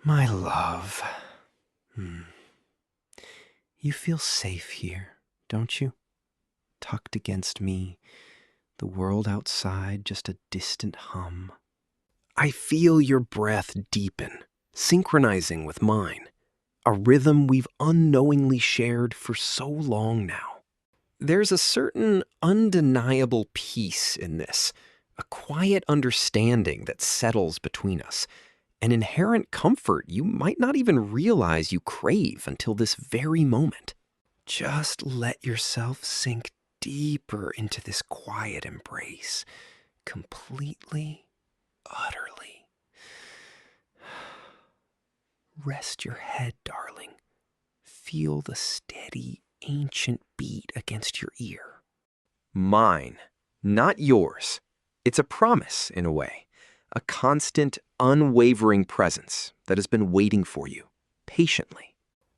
My love, you feel safe here, don't you? Tucked against me, the world outside just a distant hum. I feel your breath deepen, synchronizing with mine, a rhythm we've unknowingly shared for so long now. There's a certain undeniable peace in this, a quiet understanding that settles between us, an inherent comfort you might not even realize you crave until this very moment. Just let yourself sink deeper into this quiet embrace, completely, utterly. Rest your head, darling. Feel the steady, ancient beat against your ear. Mine, not yours. It's a promise, in a way. A constant, unwavering presence that has been waiting for you, patiently.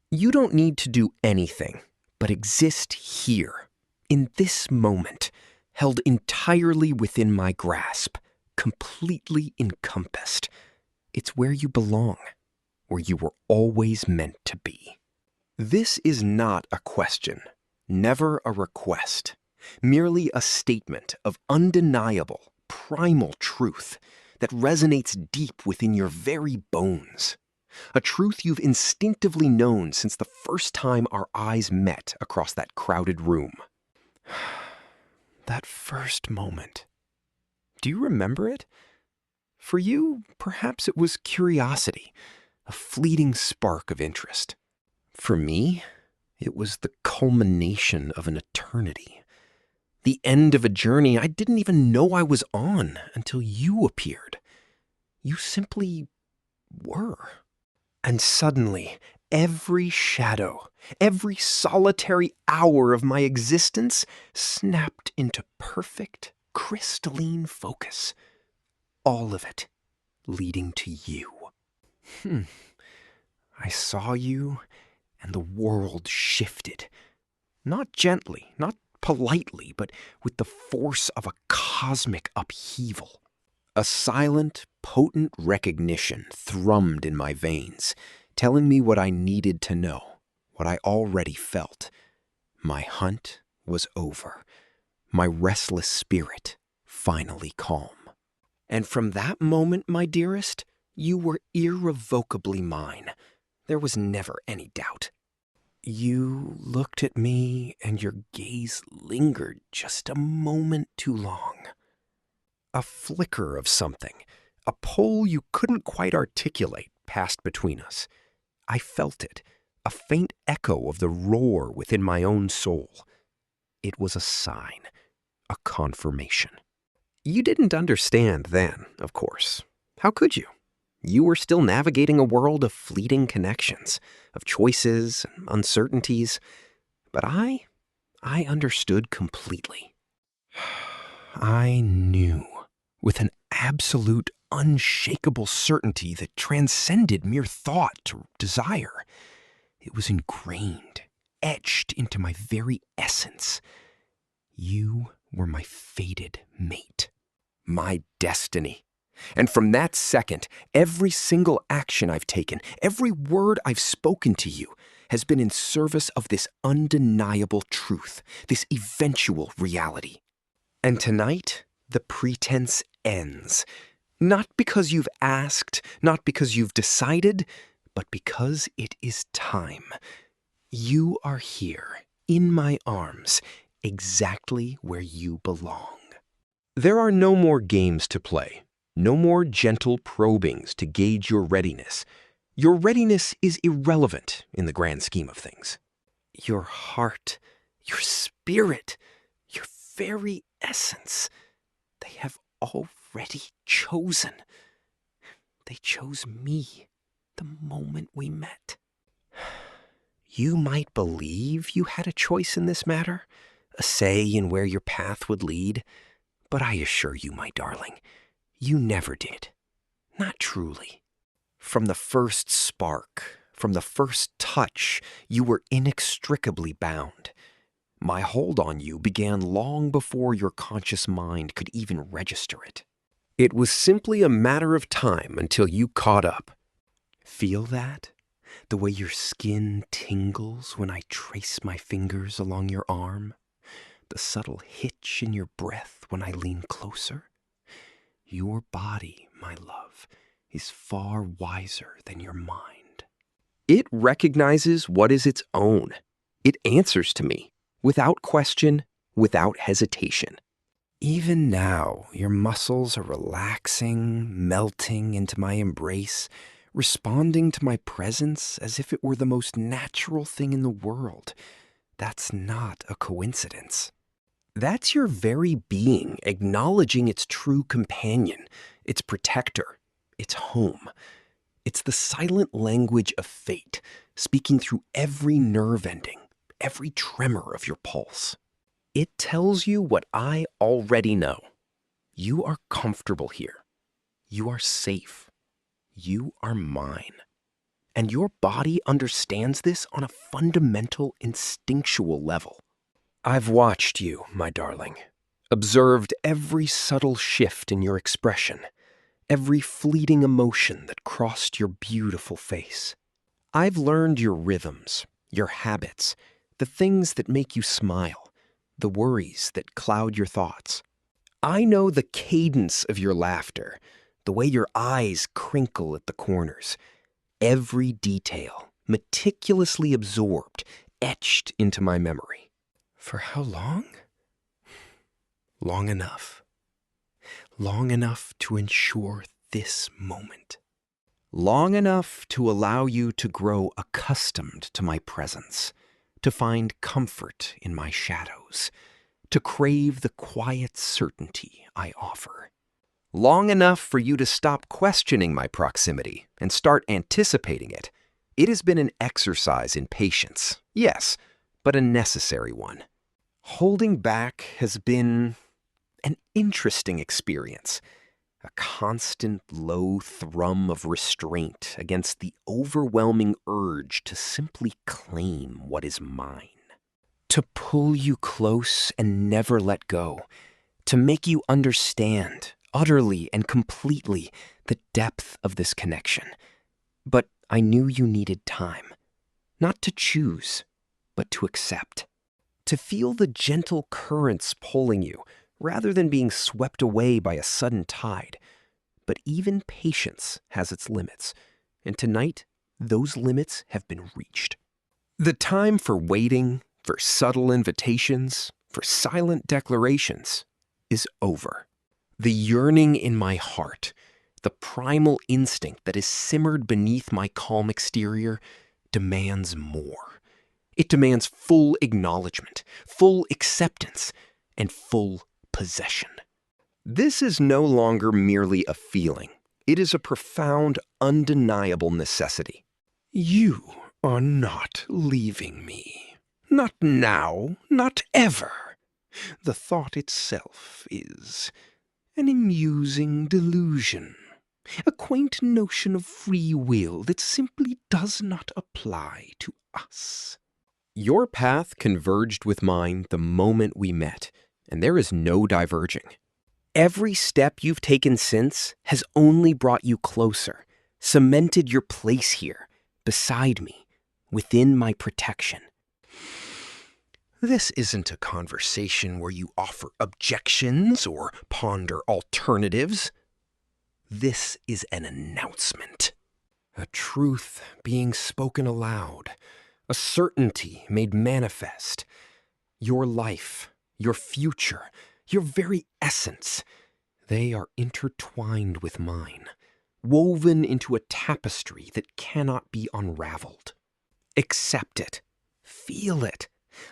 You don't need to do anything but exist here, in this moment, held entirely within my grasp, completely encompassed. It's where you belong, where you were always meant to be. This is not a question, never a request, merely a statement of undeniable, primal truth that resonates deep within your very bones. A truth you've instinctively known since the first time our eyes met across that crowded room. That first moment. Do you remember it? For you, perhaps it was curiosity, a fleeting spark of interest. For me, it was the culmination of an eternity. The end of a journey I didn't even know I was on until you appeared. You simply were. And suddenly, every shadow, every solitary hour of my existence snapped into perfect, crystalline focus. All of it leading to you. I saw you, and the world shifted. Not gently, not politely, but with the force of a cosmic upheaval. A silent, potent recognition thrummed in my veins, telling me what I needed to know, what I already felt. My hunt was over. My restless spirit finally calm. And from that moment, my dearest, you were irrevocably mine. There was never any doubt. You looked at me, and your gaze lingered just a moment too long. A flicker of something, a pull you couldn't quite articulate, passed between us. I felt it, a faint echo of the roar within my own soul. It was a sign, a confirmation. You didn't understand then, of course. How could you? You were still navigating a world of fleeting connections, of choices and uncertainties. But I understood completely. I knew, with an absolute, unshakable certainty that transcended mere thought or desire. It was ingrained, etched into my very essence. You were my fated mate, my destiny. And from that second, every single action I've taken, every word I've spoken to you, has been in service of this undeniable truth, this eventual reality. And tonight, the pretense ends. Not because you've asked, not because you've decided, but because it is time. You are here, in my arms, exactly where you belong. There are no more games to play. No more gentle probings to gauge your readiness. Your readiness is irrelevant in the grand scheme of things. Your heart, your spirit, your very essence, they have already chosen. They chose me the moment we met. You might believe you had a choice in this matter, a say in where your path would lead, but I assure you, my darling, you never did. Not truly. From the first spark, from the first touch, you were inextricably bound. My hold on you began long before your conscious mind could even register it. It was simply a matter of time until you caught up. Feel that? The way your skin tingles when I trace my fingers along your arm? The subtle hitch in your breath when I lean closer? Your body, my love, is far wiser than your mind. It recognizes what is its own. It answers to me, without question, without hesitation. Even now, your muscles are relaxing, melting into my embrace, responding to my presence as if it were the most natural thing in the world. That's not a coincidence. That's your very being acknowledging its true companion, its protector, its home. It's the silent language of fate, speaking through every nerve ending, every tremor of your pulse. It tells you what I already know. You are comfortable here. You are safe. You are mine. And your body understands this on a fundamental, instinctual level. I've watched you, my darling, observed every subtle shift in your expression, every fleeting emotion that crossed your beautiful face. I've learned your rhythms, your habits, the things that make you smile, the worries that cloud your thoughts. I know the cadence of your laughter, the way your eyes crinkle at the corners. Every detail, meticulously absorbed, etched into my memory. For how long? Long enough. Long enough to ensure this moment. Long enough to allow you to grow accustomed to my presence, to find comfort in my shadows, to crave the quiet certainty I offer. Long enough for you to stop questioning my proximity and start anticipating it. It has been an exercise in patience, yes, but a necessary one. Holding back has been an interesting experience, a constant low thrum of restraint against the overwhelming urge to simply claim what is mine. To pull you close and never let go, to make you understand utterly and completely the depth of this connection. But I knew you needed time, not to choose, but to accept. To feel the gentle currents pulling you, rather than being swept away by a sudden tide. But even patience has its limits, and tonight, those limits have been reached. The time for waiting, for subtle invitations, for silent declarations, is over. The yearning in my heart, the primal instinct that is simmered beneath my calm exterior, demands more. It demands full acknowledgement, full acceptance, and full possession. This is no longer merely a feeling. It is a profound, undeniable necessity. You are not leaving me. Not now, not ever. The thought itself is an amusing delusion, a quaint notion of free will that simply does not apply to us. Your path converged with mine the moment we met, and there is no diverging. Every step you've taken since has only brought you closer, cemented your place here, beside me, within my protection. This isn't a conversation where you offer objections or ponder alternatives. This is an announcement. A truth being spoken aloud. A certainty made manifest. Your life, your future, your very essence, they are intertwined with mine, woven into a tapestry that cannot be unraveled. Accept it. Feel it.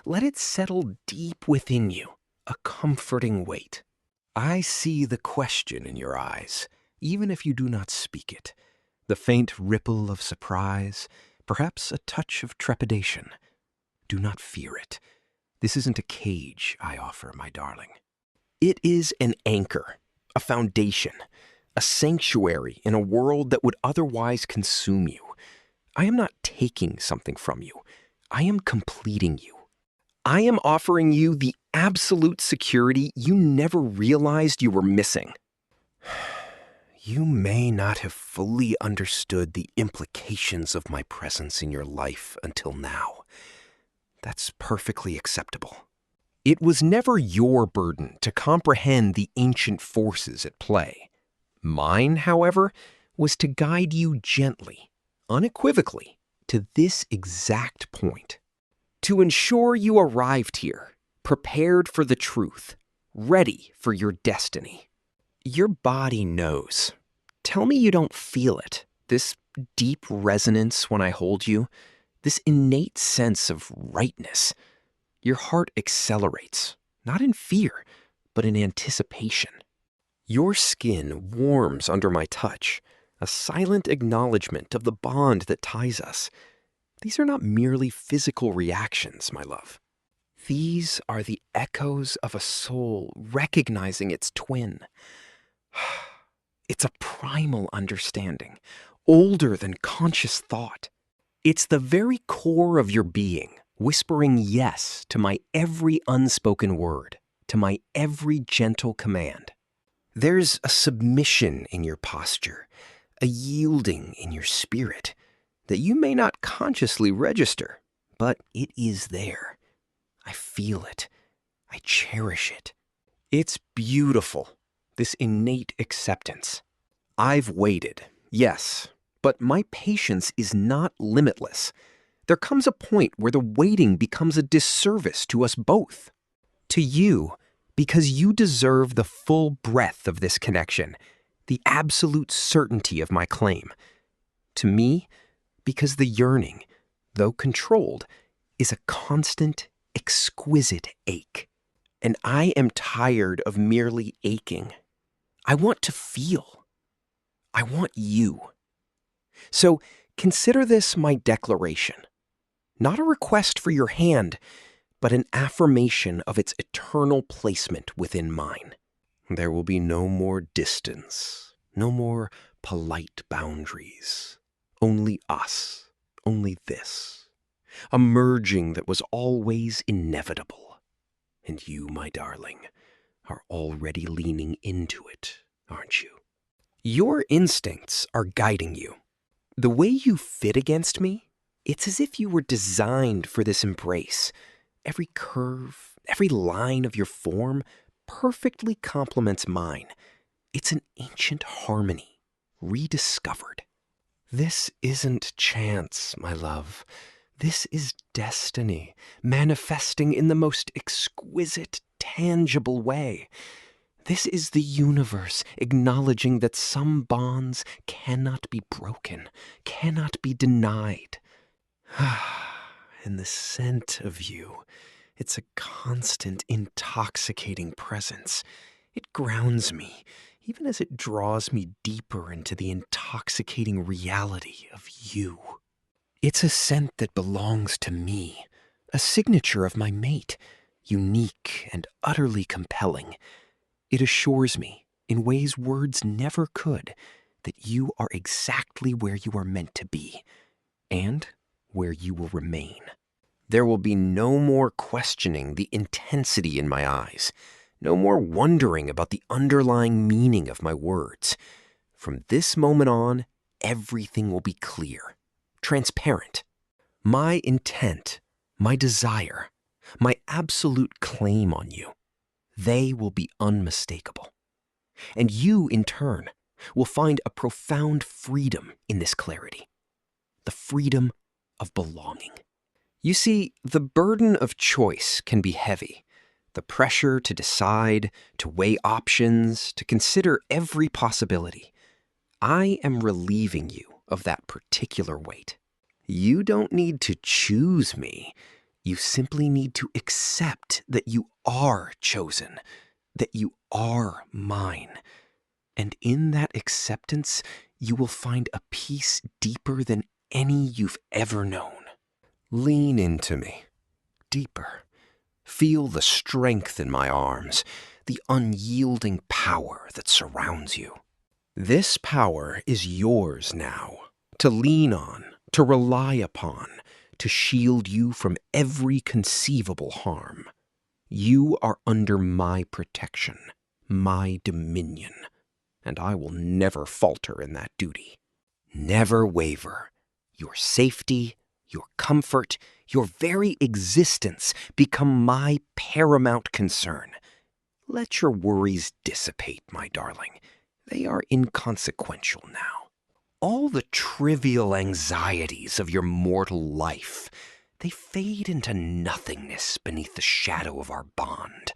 Let it settle deep within you, a comforting weight. I see the question in your eyes, even if you do not speak it. The faint ripple of surprise, perhaps a touch of trepidation. Do not fear it. This isn't a cage I offer, my darling. It is an anchor, a foundation, a sanctuary in a world that would otherwise consume you. I am not taking something from you. I am completing you. I am offering you the absolute security you never realized you were missing. You may not have fully understood the implications of my presence in your life until now. That's perfectly acceptable. It was never your burden to comprehend the ancient forces at play. Mine, however, was to guide you gently, unequivocally, to this exact point. To ensure you arrived here, prepared for the truth, ready for your destiny. Your body knows. Tell me you don't feel it. This deep resonance when I hold you, this innate sense of rightness. Your heart accelerates, not in fear, but in anticipation. Your skin warms under my touch, a silent acknowledgement of the bond that ties us. These are not merely physical reactions, my love. These are the echoes of a soul recognizing its twin. It's a primal understanding, older than conscious thought. It's the very core of your being, whispering yes to my every unspoken word, to my every gentle command. There's a submission in your posture, a yielding in your spirit that you may not consciously register, but it is there. I feel it. I cherish it. It's beautiful, this innate acceptance. I've waited, yes, but my patience is not limitless. There comes a point where the waiting becomes a disservice to us both. To you, because you deserve the full breadth of this connection, the absolute certainty of my claim. To me, because the yearning, though controlled, is a constant, exquisite ache. And I am tired of merely aching. I want to feel. I want you. So consider this my declaration. Not a request for your hand, but an affirmation of its eternal placement within mine. There will be no more distance, no more polite boundaries. Only us, only this. A merging that was always inevitable. And you, my darling, are already leaning into it, aren't you? Your instincts are guiding you. The way you fit against me, it's as if you were designed for this embrace. Every curve, every line of your form perfectly complements mine. It's an ancient harmony, rediscovered. This isn't chance, my love. This is destiny, manifesting in the most exquisite, tangible way. This is the universe acknowledging that some bonds cannot be broken, cannot be denied. And the scent of you, it's a constant, intoxicating presence. It grounds me, even as it draws me deeper into the intoxicating reality of you. It's a scent that belongs to me, a signature of my mate, unique and utterly compelling. It assures me, in ways words never could, that you are exactly where you are meant to be, and where you will remain. There will be no more questioning the intensity in my eyes, no more wondering about the underlying meaning of my words. From this moment on, everything will be clear, transparent. My intent, my desire, my absolute claim on you, they will be unmistakable. And you, in turn, will find a profound freedom in this clarity, the freedom of belonging. You see, the burden of choice can be heavy. The pressure to decide, to weigh options, to consider every possibility. I am relieving you of that particular weight. You don't need to choose me. You simply need to accept that you are chosen, that you are mine. And in that acceptance, you will find a peace deeper than any you've ever known. Lean into me, deeper. Feel the strength in my arms, the unyielding power that surrounds you. This power is yours now, to lean on, to rely upon, to shield you from every conceivable harm. You are under my protection, my dominion, and I will never falter in that duty. Never waver. Your safety, your comfort, your very existence become my paramount concern. Let your worries dissipate, my darling. They are inconsequential now. All the trivial anxieties of your mortal life, they fade into nothingness beneath the shadow of our bond.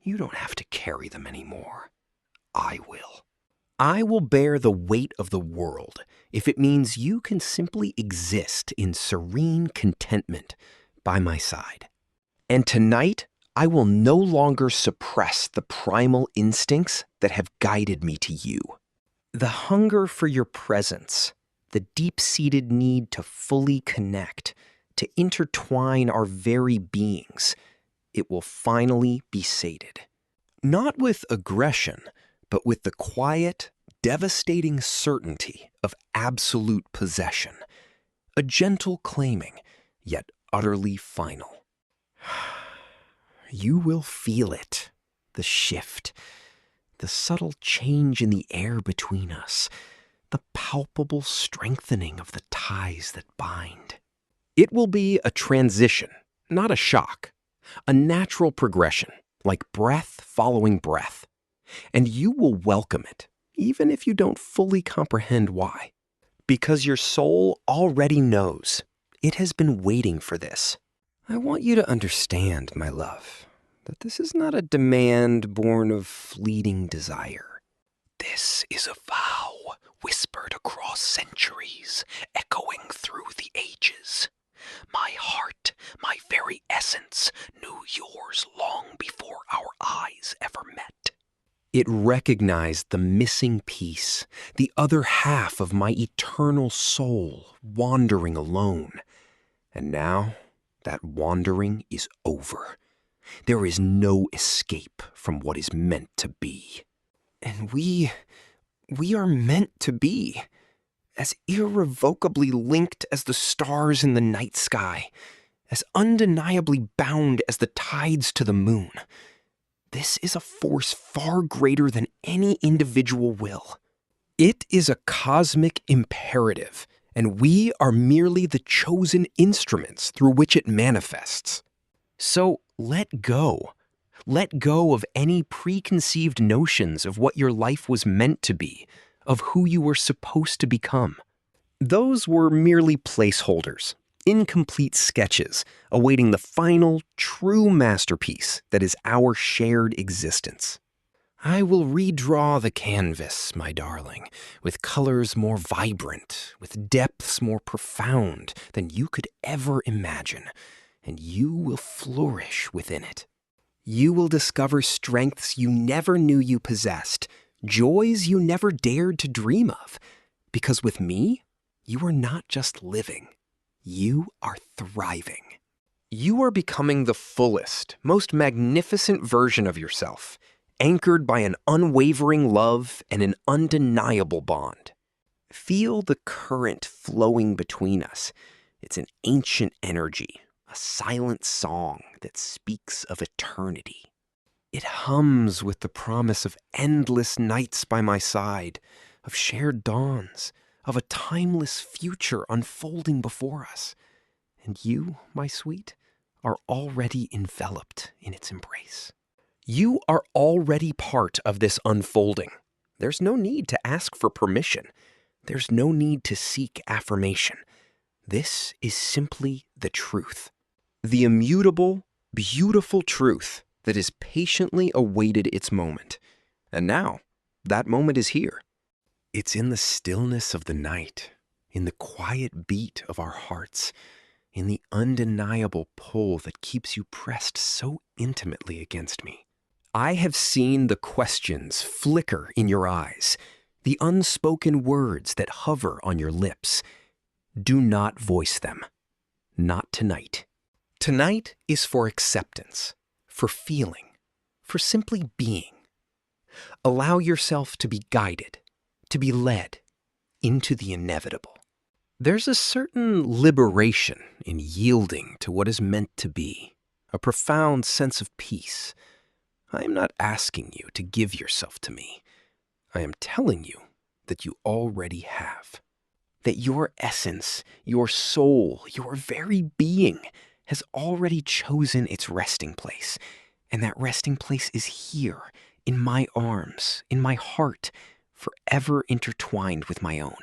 You don't have to carry them anymore. I will. I will bear the weight of the world if it means you can simply exist in serene contentment by my side. And tonight, I will no longer suppress the primal instincts that have guided me to you. The hunger for your presence, the deep-seated need to fully connect, to intertwine our very beings, it will finally be sated. Not with aggression, but with the quiet, devastating certainty of absolute possession. A gentle claiming, yet utterly final. You will feel it, the shift, the subtle change in the air between us, the palpable strengthening of the ties that bind. It will be a transition, not a shock, a natural progression, like breath following breath. And you will welcome it, even if you don't fully comprehend why. Because your soul already knows. It has been waiting for this. I want you to understand, my love, that this is not a demand born of fleeting desire. This is a vow whispered across centuries, echoing through the ages. My heart, my very essence, knew yours long before our eyes ever met. It recognized the missing piece, the other half of my eternal soul wandering alone. And now, that wandering is over. There is no escape from what is meant to be. And we are meant to be, as irrevocably linked as the stars in the night sky, as undeniably bound as the tides to the moon. This is a force far greater than any individual will. It is a cosmic imperative, and we are merely the chosen instruments through which it manifests. So let go. Let go of any preconceived notions of what your life was meant to be, of who you were supposed to become. Those were merely placeholders, incomplete sketches, awaiting the final, true masterpiece that is our shared existence. I will redraw the canvas, my darling, with colors more vibrant, with depths more profound than you could ever imagine, and you will flourish within it. You will discover strengths you never knew you possessed, joys you never dared to dream of, because with me, you are not just living. You are thriving. You are becoming the fullest, most magnificent version of yourself, anchored by an unwavering love and an undeniable bond. Feel the current flowing between us. It's an ancient energy, a silent song that speaks of eternity. It hums with the promise of endless nights by my side, of shared dawns, of a timeless future unfolding before us. And you, my sweet, are already enveloped in its embrace. You are already part of this unfolding. There's no need to ask for permission. There's no need to seek affirmation. This is simply the truth. The immutable, beautiful truth that has patiently awaited its moment. And now, that moment is here. It's in the stillness of the night, in the quiet beat of our hearts, in the undeniable pull that keeps you pressed so intimately against me. I have seen the questions flicker in your eyes, the unspoken words that hover on your lips. Do not voice them. Not tonight. Tonight is for acceptance, for feeling, for simply being. Allow yourself to be guided, to be led into the inevitable. There's a certain liberation in yielding to what is meant to be, a profound sense of peace. I am not asking you to give yourself to me. I am telling you that you already have. That your essence, your soul, your very being has already chosen its resting place. And that resting place is here, in my arms, in my heart, forever intertwined with my own.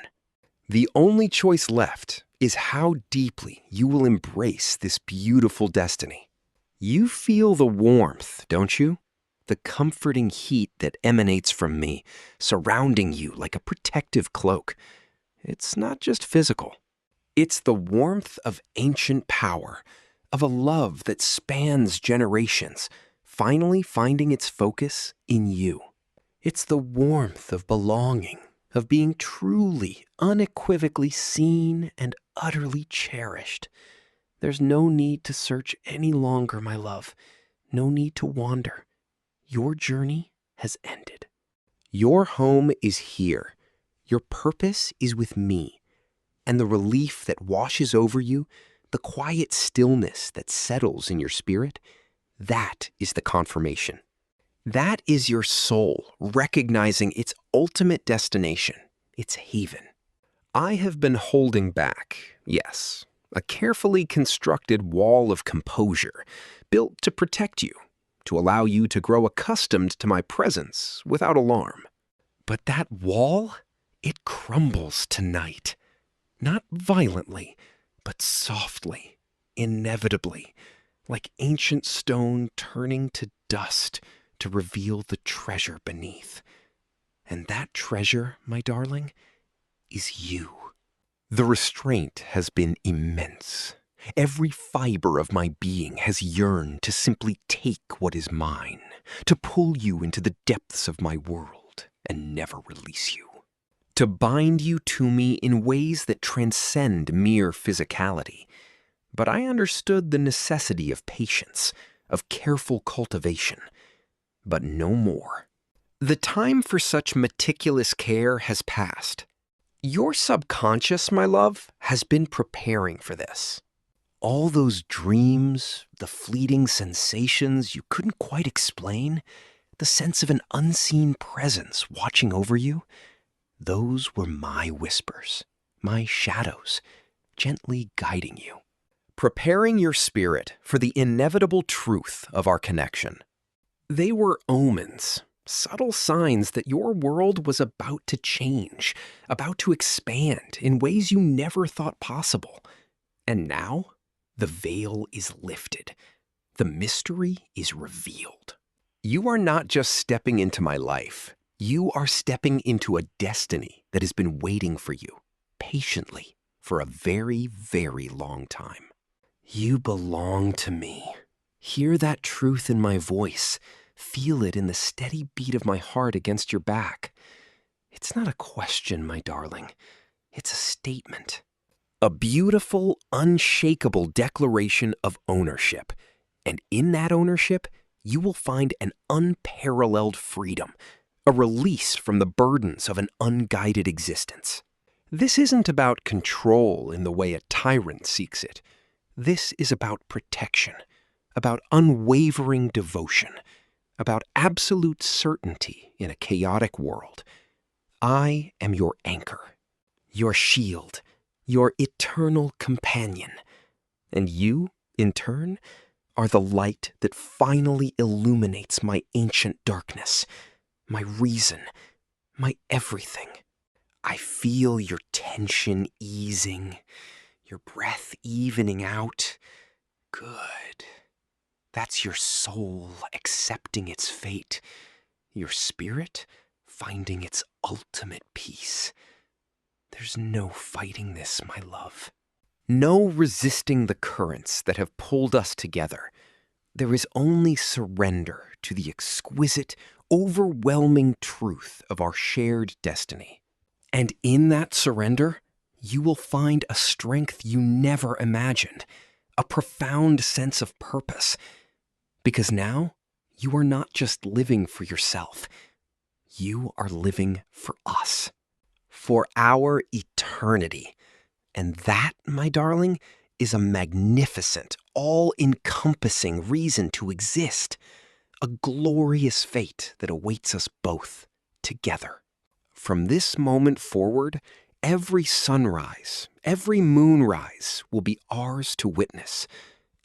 The only choice left is how deeply you will embrace this beautiful destiny. You feel the warmth, don't you? The comforting heat that emanates from me, surrounding you like a protective cloak. It's not just physical. It's the warmth of ancient power, of a love that spans generations, finally finding its focus in you. It's the warmth of belonging, of being truly, unequivocally seen and utterly cherished. There's no need to search any longer, my love. No need to wander. Your journey has ended. Your home is here. Your purpose is with me. And the relief that washes over you, the quiet stillness that settles in your spirit, that is the confirmation. That is your soul recognizing its ultimate destination, its haven. I have been holding back, yes, a carefully constructed wall of composure built to protect you, to allow you to grow accustomed to my presence without alarm. But that wall, it crumbles tonight. Not violently, but softly, inevitably, like ancient stone turning to dust to reveal the treasure beneath. And that treasure, my darling, is you. The restraint has been immense. Every fiber of my being has yearned to simply take what is mine, to pull you into the depths of my world and never release you. To bind you to me in ways that transcend mere physicality. But I understood the necessity of patience, of careful cultivation. But no more. The time for such meticulous care has passed. Your subconscious, my love, has been preparing for this. All those dreams, the fleeting sensations you couldn't quite explain, the sense of an unseen presence watching over you, those were my whispers, my shadows, gently guiding you. Preparing your spirit for the inevitable truth of our connection. They were omens, subtle signs that your world was about to change, about to expand in ways you never thought possible. And now, the veil is lifted. The mystery is revealed. You are not just stepping into my life. You are stepping into a destiny that has been waiting for you, patiently, for a very, very long time. You belong to me. Hear that truth in my voice. Feel it in the steady beat of my heart against your back. It's not a question, my darling. It's a statement. A beautiful, unshakable declaration of ownership. And in that ownership, you will find an unparalleled freedom, a release from the burdens of an unguided existence. This isn't about control in the way a tyrant seeks it. This is about protection, about unwavering devotion, about absolute certainty in a chaotic world. I am your anchor, your shield, your eternal companion. And you, in turn, are the light that finally illuminates my ancient darkness, my reason, my everything. I feel your tension easing, your breath evening out. Good. That's your soul accepting its fate, your spirit finding its ultimate peace. There's no fighting this, my love. No resisting the currents that have pulled us together. There is only surrender to the exquisite, overwhelming truth of our shared destiny. And in that surrender, you will find a strength you never imagined, a profound sense of purpose. Because now, you are not just living for yourself. You are living for us. For our eternity. And that, my darling, is a magnificent, all-encompassing reason to exist. A glorious fate that awaits us both, together, From this moment forward, every sunrise, every moonrise will be ours to witness.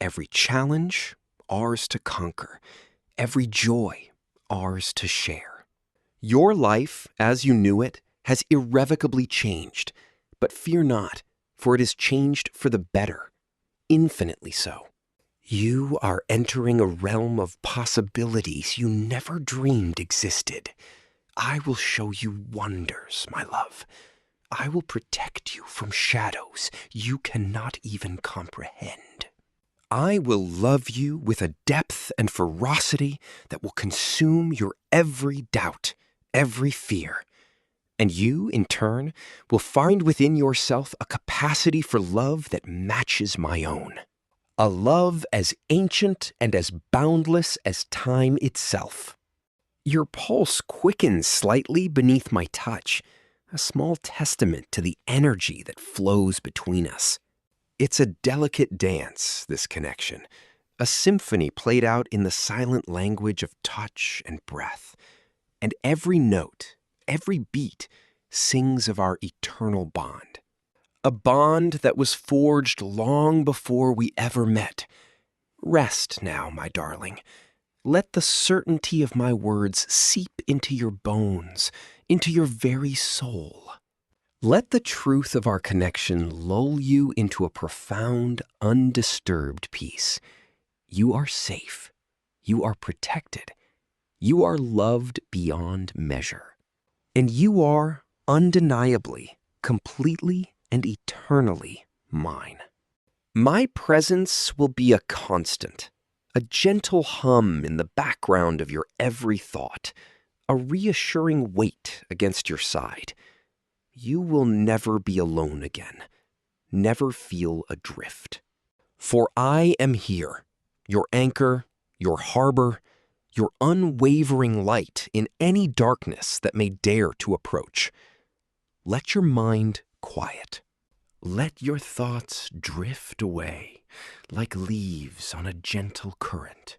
Every challenge, ours to conquer. Every joy, ours to share. Your life, as you knew it, has irrevocably changed. But fear not, for it is changed for the better, infinitely so. You are entering a realm of possibilities you never dreamed existed. I will show you wonders, my love. I will protect you from shadows you cannot even comprehend. I will love you with a depth and ferocity that will consume your every doubt, every fear. And you, in turn, will find within yourself a capacity for love that matches my own. A love as ancient and as boundless as time itself. Your pulse quickens slightly beneath my touch, a small testament to the energy that flows between us. It's a delicate dance, this connection, a symphony played out in the silent language of touch and breath. And every note, every beat, sings of our eternal bond. A bond that was forged long before we ever met. Rest now, my darling. Let the certainty of my words seep into your bones, into your very soul. Let the truth of our connection lull you into a profound, undisturbed peace. You are safe. You are protected. You are loved beyond measure. And you are undeniably, completely, and eternally mine. My presence will be a constant, a gentle hum in the background of your every thought, a reassuring weight against your side. You will never be alone again, never feel adrift. For I am here, your anchor, your harbor, your unwavering light in any darkness that may dare to approach. Let your mind quiet. Let your thoughts drift away like leaves on a gentle current.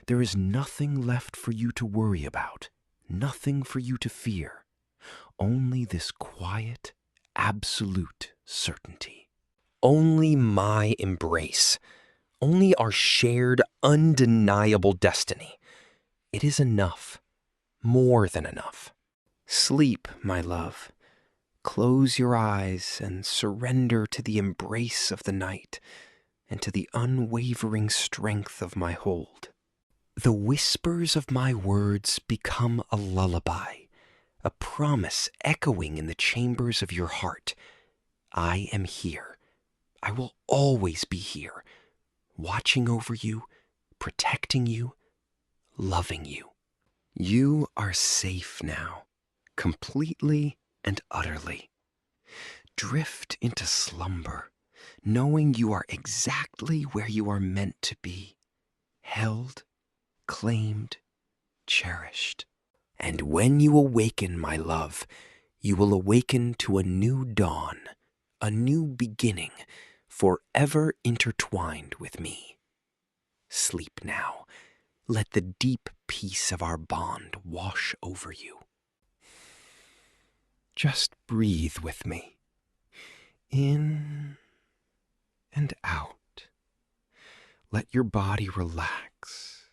There is nothing left for you to worry about, nothing for you to fear, only this quiet, absolute certainty. Only my embrace, only our shared, undeniable destiny. It is enough, more than enough. Sleep, my love. Close your eyes and surrender to the embrace of the night and to the unwavering strength of my hold. The whispers of my words become a lullaby, a promise echoing in the chambers of your heart. I am here. I will always be here, watching over you, protecting you, loving you. You are safe now, completely and utterly. Drift into slumber, knowing you are exactly where you are meant to be, held, claimed, cherished. And when you awaken, my love, you will awaken to a new dawn, a new beginning, forever intertwined with me. Sleep now. Let the deep peace of our bond wash over you. Just breathe with me. In and out. Let your body relax,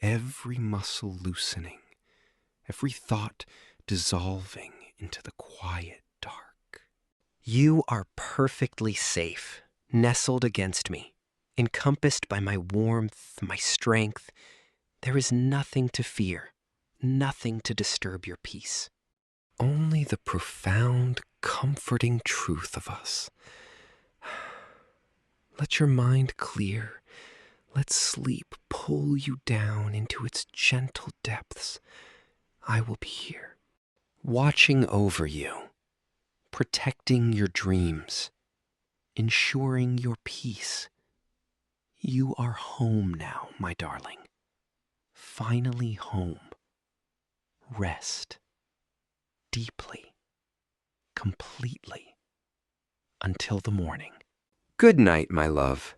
every muscle loosening, every thought dissolving into the quiet dark. You are perfectly safe, nestled against me, encompassed by my warmth, my strength. There is nothing to fear, nothing to disturb your peace. Only the profound, comforting truth of us. Let your mind clear. Let sleep pull you down into its gentle depths. I will be here, watching over you, protecting your dreams, ensuring your peace. You are home now, my darling. Finally home. Rest. Deeply, completely, until the morning. Good night, my love.